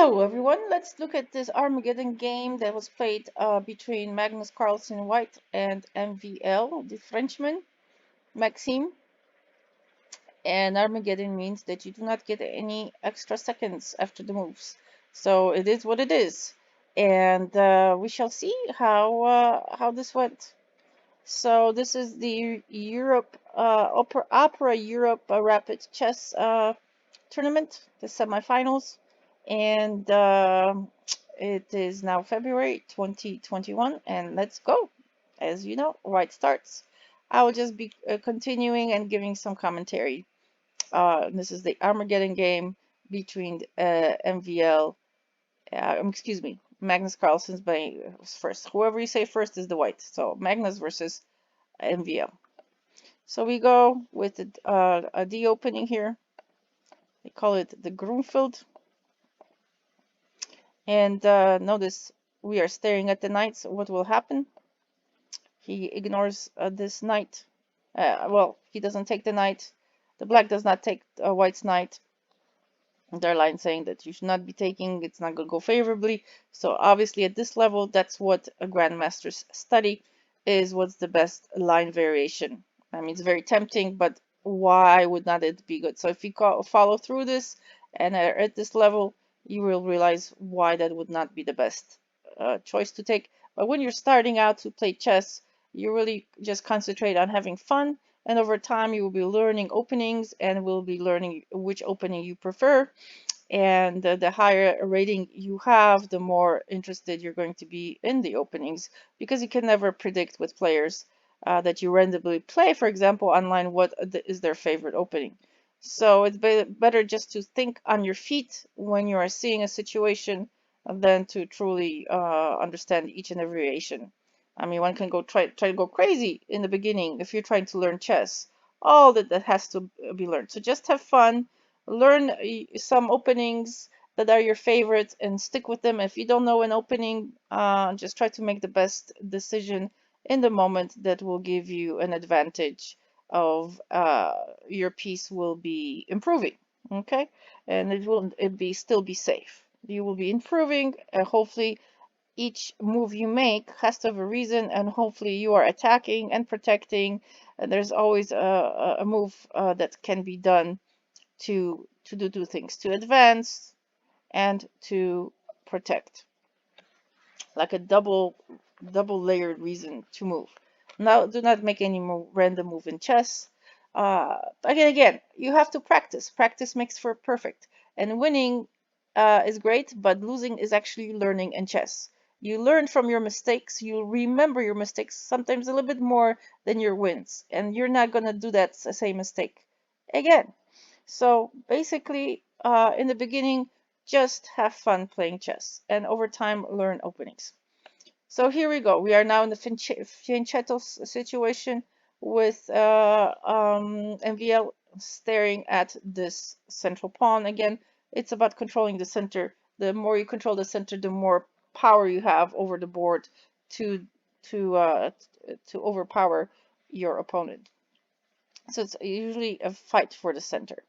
Hello everyone, let's look at this Armageddon game that was played between Magnus Carlsen White and MVL, the Frenchman, Maxime. And Armageddon means that you do not get any extra seconds after the moves. So it is what it is. And we shall see how this went. So this is the Europe Opera Europe Rapid Chess tournament, the semifinals, and it is now February 2021, and let's go. As you know, right starts. I will just be continuing and giving some commentary. This is the Armageddon game between MVL, excuse me, Magnus Carlsen's by first. Whoever you say first is the white. So Magnus versus MVL. So we go with a D opening here. They call it the Grunfeld. And notice we are staring at the knight, so what will happen? He ignores this knight. Well, he doesn't take the knight. The black does not take white's knight. Their line saying that you should not be taking, it's not going to go favorably. So obviously at this level, that's what a grandmasters study is, what's the best line variation. I mean, it's very tempting, but why would not it be good? So if you follow through this and are at this level, you will realize why that would not be the best choice to take. But when you're starting out to play chess, you really just concentrate on having fun. And over time, you will be learning openings and will be learning which opening you prefer. And the higher rating you have, the more interested you're going to be in the openings, because you can never predict with players that you randomly play, for example, online, what is their favorite opening. So it's better just to think on your feet when you are seeing a situation than to truly understand each and every variation. I mean, one can try to go crazy in the beginning if you're trying to learn chess. All that has to be learned. So just have fun, learn some openings that are your favorites and stick with them. If you don't know an opening, just try to make the best decision in the moment that will give you an advantage of your piece will be improving. Okay, and it still be safe. You will be improving, and hopefully each move you make has to have a reason, and hopefully you are attacking and protecting. And there's always a move that can be done to do two things: to advance and to protect, like a double layered reason to move. Now, do not make any random move in chess. Again, you have to practice. Practice makes for perfect. And winning is great, but losing is actually learning in chess. You learn from your mistakes. You remember your mistakes sometimes a little bit more than your wins, and you're not gonna do that same mistake again. So basically, in the beginning, just have fun playing chess, and over time, learn openings. So here we go. We are now in the fianchetto situation with MVL staring at this central pawn. Again, it's about controlling the center. The more you control the center, the more power you have over the board to overpower your opponent. So it's usually a fight for the center.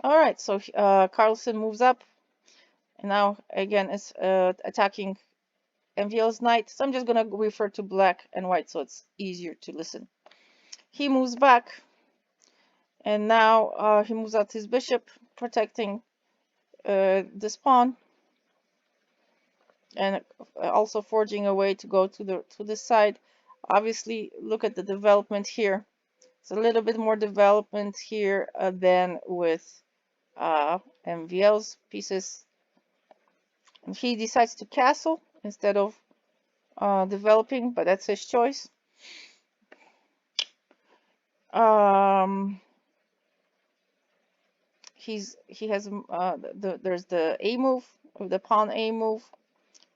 All right, so Carlsen moves up, and now again is attacking MVL's knight. So I'm just gonna refer to black and white so it's easier to listen. He moves back, and now he moves out his bishop, protecting this pawn, and also forging a way to go to this side. Obviously, look at the development here. It's a little bit more development here than with MVL's pieces. And he decides to castle instead of developing, but that's his choice. He has there's the A move, the pawn A move.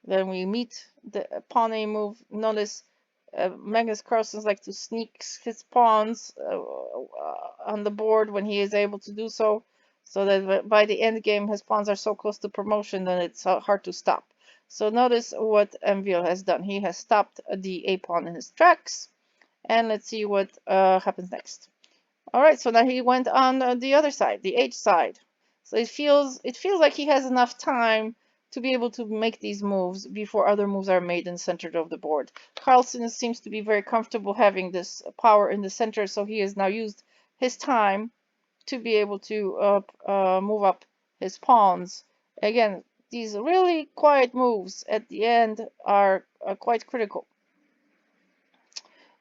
Then we meet the pawn A move. Notice Magnus Carlsen like to sneak his pawns on the board when he is able to do so, so that by the end game his pawns are so close to promotion that it's hard to stop. So notice what MVL has done. He has stopped the A pawn in his tracks, and let's see what happens next. All right, so now he went on the other side, the H side. So it feels like he has enough time to be able to make these moves before other moves are made in the center of the board. Carlsen seems to be very comfortable having this power in the center, so he has now used his time to be able to move up his pawns. Again, these really quiet moves at the end are quite critical.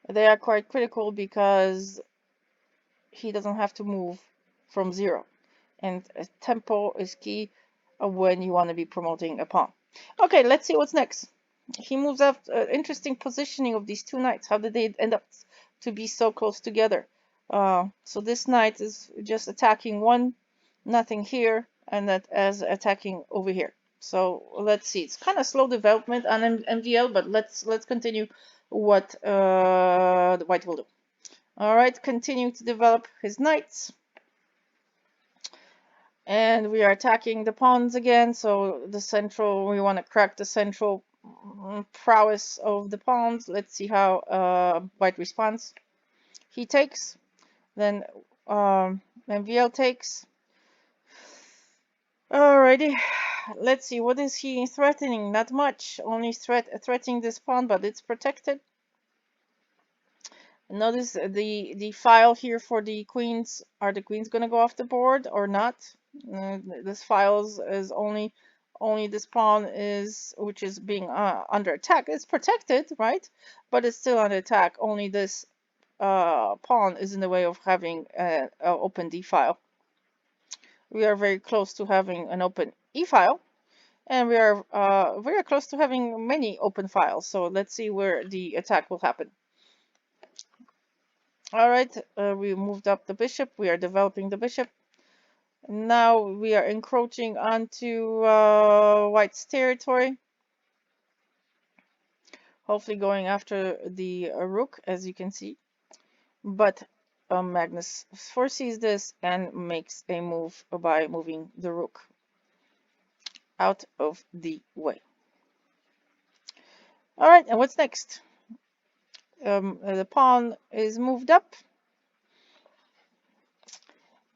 They are quite critical because he doesn't have to move from zero. And tempo is key when you want to be promoting a pawn. Okay, let's see what's next. He moves up. Interesting positioning of these two knights. How did they end up to be so close together? So this knight is just attacking one, nothing here, and that as attacking over here. So let's see. It's kind of slow development on MVL, but let's continue what the white will do. All right, continue to develop his knights. And we are attacking the pawns again. So the central, we want to crack the central prowess of the pawns. Let's see how white responds. He takes, then MVL takes. Alrighty, let's see, what is he threatening? Not much, only threatening this pawn, but it's protected. Notice the file here for the queens. Are the queens going to go off the board or not? This file is only this pawn is, which is being under attack. It's protected, right? But it's still under attack. Only this pawn is in the way of having an open d file. We are very close to having an open e file, and we are very close to having many open files. So let's see where the attack will happen. All right, we moved up the bishop. We are developing the bishop. Now we are encroaching onto white's territory. Hopefully going after the rook, as you can see. But Magnus foresees this and makes a move by moving the rook out of the way. All right, and what's next? The pawn is moved up.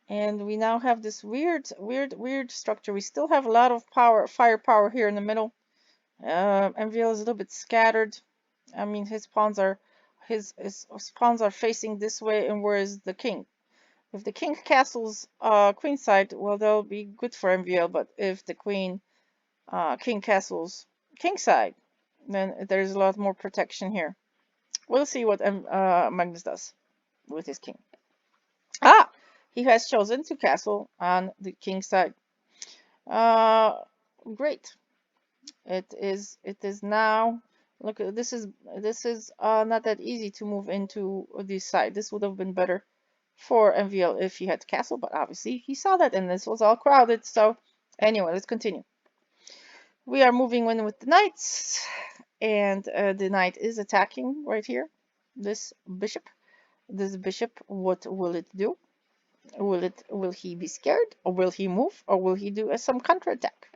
And we now have this weird structure. We still have a lot of firepower here in the middle. MVL is a little bit scattered. I mean, his pawns are facing this way, and where is the king? If the king castles queenside, well, that'll be good for MVL. But if the king castles kingside, then there's a lot more protection here. We'll see what Magnus does with his king. Ah, he has chosen to castle on the king side. Great. It is now. Look, this is not that easy to move into this side. This would have been better for MVL if he had castle, but obviously he saw that, and this was all crowded. So anyway, let's continue. We are moving in with the knights, and the knight is attacking right here. This bishop. This bishop, what will it do? Will he be scared, or will he move, or will he do some counterattack?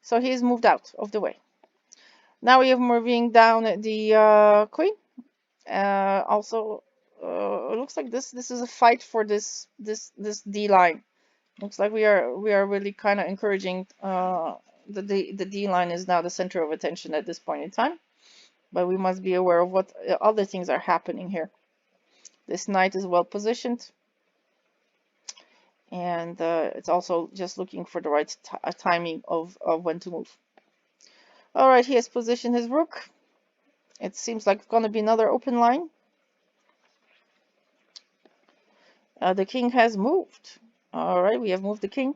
So he is moved out of the way. Now we are moving down the queen. Also, it looks like this is a fight for this D line. Looks like we are really kind of encouraging. The D line is now the center of attention at this point in time, but we must be aware of what other things are happening here. This knight is well positioned, and it's also just looking for the right timing of when to move. All right, he has positioned his rook. It seems like it's going to be another open line. The king has moved. All right, we have moved the king.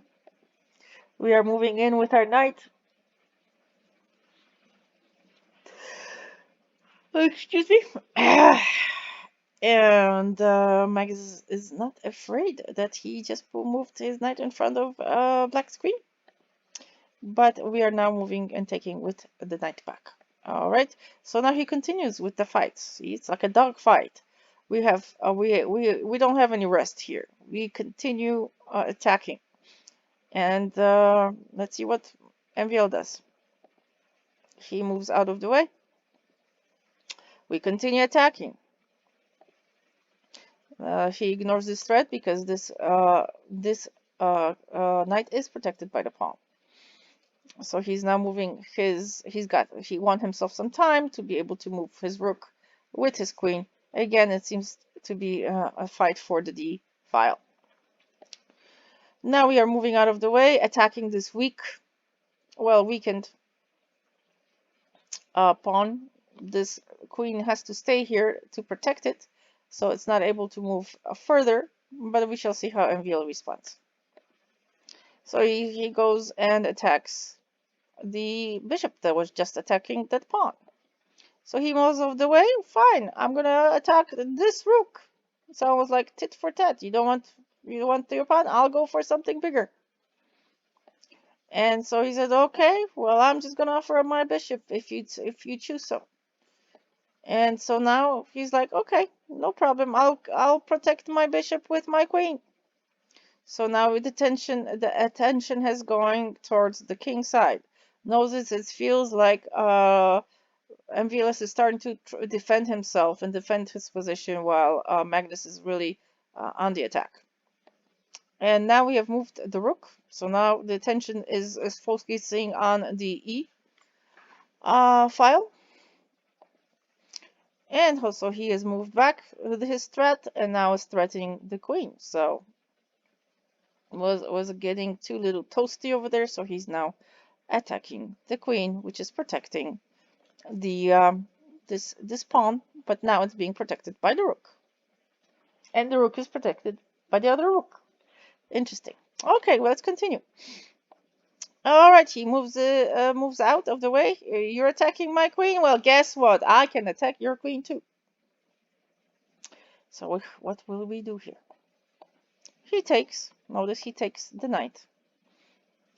We are moving in with our knight. Excuse me. And Magnus is not afraid that he just moved his knight in front of black's queen. But we are now moving and taking with the knight back. All right. So now he continues with the fight. See, it's like a dog fight. We have we don't have any rest here. We continue attacking. And let's see what MVL does. He moves out of the way. We continue attacking. He ignores this threat because this knight is protected by the pawn. So he's now moving he won himself some time to be able to move his rook with his queen. Again, it seems to be a fight for the d file. Now we are moving out of the way, attacking this weakened pawn. This queen has to stay here to protect it, so it's not able to move further, but we shall see how MVL responds. So he goes and attacks the bishop that was just attacking that pawn. So he moves off the way. Fine, I'm gonna attack this rook. So I was like tit for tat. You don't want your pawn? I'll go for something bigger. And so he said, okay, well, I'm just gonna offer up my bishop if you choose so. And so now he's like, okay, no problem. I'll protect my bishop with my queen. So now the attention has going towards the king side. Notice it feels like MVLS is starting to defend himself and defend his position while Magnus is really on the attack. And now we have moved the rook. So now the attention is focusing on the E file. And also he has moved back with his threat and now is threatening the queen. So was getting too little toasty over there. So he's now attacking the queen, which is protecting the this pawn, but now it's being protected by the rook. And the rook is protected by the other rook. Interesting. Okay, well, let's continue. All right, he moves out of the way. You're attacking my queen. Well, guess what? I can attack your queen too. So what will we do here? He takes. Notice he takes the knight.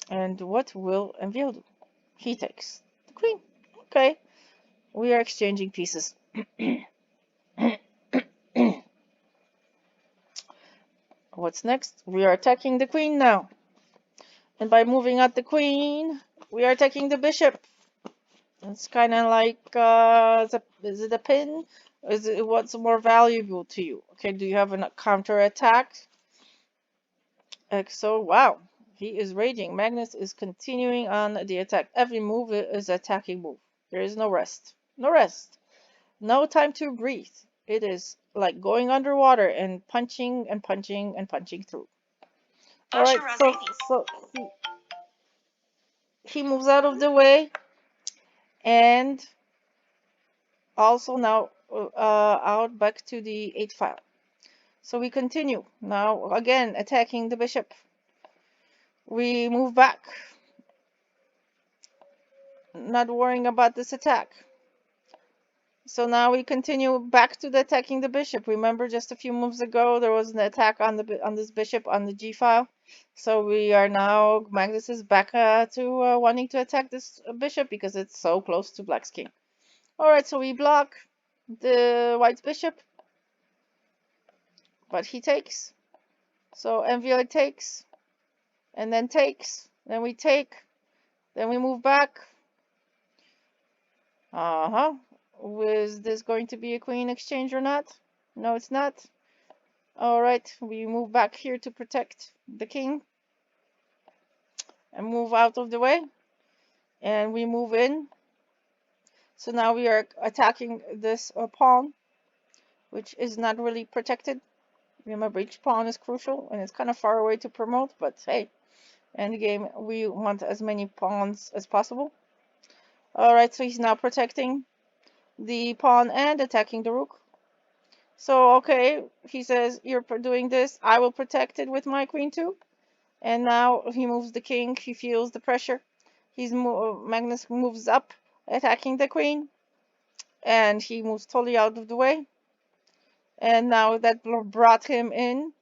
And what will MVL do? He takes the queen. Okay, we are exchanging pieces. What's next? We are attacking the queen now. And by moving out the queen, we are attacking the bishop. It's kind of like, is it a pin? Is it what's more valuable to you? Okay, do you have a counter attack? So, wow, he is raging. Magnus is continuing on the attack. Every move is attacking move. There is no rest. No rest. No time to breathe. It is like going underwater and punching and punching and punching through. All right, so he moves out of the way, and also now out back to the 8 file. So we continue now again attacking the bishop. We move back, not worrying about this attack. So now we continue back to the attacking the bishop. Remember, just a few moves ago there was an attack on this bishop on the g file. So we are now, Magnus is back to wanting to attack this bishop because it's so close to black's king. All right, so we block the white's bishop, but he takes. So MVL takes, and then takes, then we take, then we move back. Was this going to be a queen exchange or not? No, it's not. All right, we move back here to protect the king and move out of the way, and we move in. So now we are attacking this pawn, which is not really protected. Remember, each pawn is crucial and it's kind of far away to promote, but hey, endgame, we want as many pawns as possible. All right, so he's now protecting the pawn and attacking the rook. So, okay, he says, you're doing this, I will protect it with my queen too. And now he moves the king, he feels the pressure. Magnus moves up, attacking the queen, and he moves totally out of the way. And now that brought him in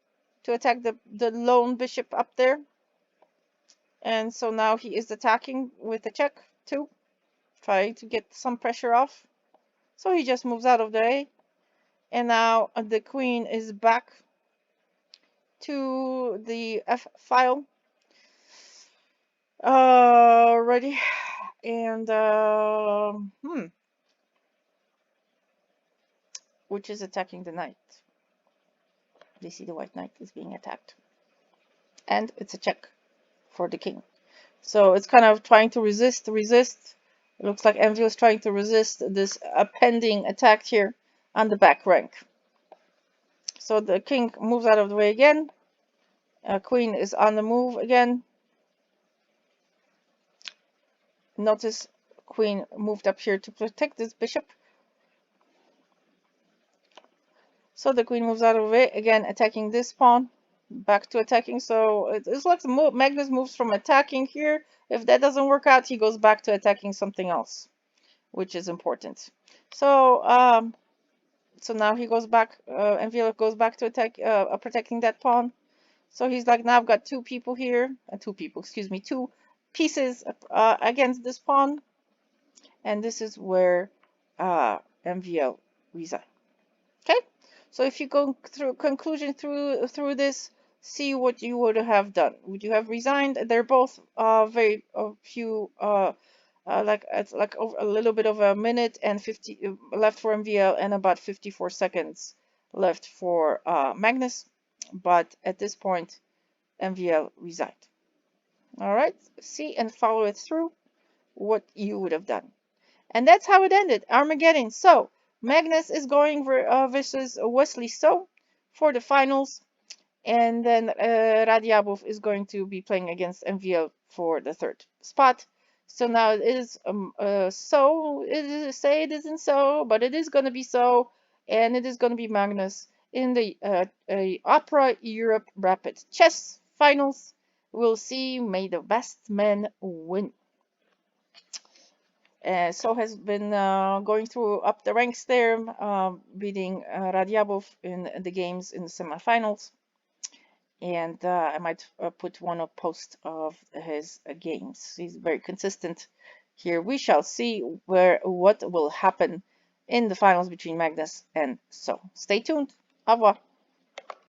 to attack the lone bishop up there. And so now he is attacking with a check too, trying to get some pressure off. So he just moves out of the way. And now the queen is back to the F file. Ready. And, which is attacking the knight. They see the white knight is being attacked. and it's a check for the king. So it's kind of trying to resist. It looks like MVL is trying to resist this pending attack here on the back rank. So the king moves out of the way again. Queen is on the move again. Notice queen moved up here to protect this bishop. So the queen moves out of the way, again attacking this pawn, back to attacking. So it's like Magnus moves from attacking here. If that doesn't work out, he goes back to attacking something else, which is important. So so now he goes back, MVL goes back to attack, protecting that pawn. So he's like, now I've got two pieces against this pawn, and this is where MVL resigns. Okay, so if you go through conclusion through this, see what you would have done. Would you have resigned? They're both very few it's like a little bit of a minute and 50 left for MVL and about 54 seconds left for Magnus. But at this point, MVL resigned. All right, see and follow it through what you would have done. And that's how it ended, Armageddon. So Magnus is going versus Wesley So for the finals. And then Radiabov is going to be playing against MVL for the third spot. So now it is So. Say it isn't so, but it is going to be so. And it is going to be Magnus in the Opera Europe Rapid Chess Finals. We'll see. May the best man win. So has been going through up the ranks there, beating Radiabov in the games in the semifinals. And I might put one up post of his games. He's very consistent here. We shall see what will happen in the finals between Magnus and So. Stay tuned. Au revoir.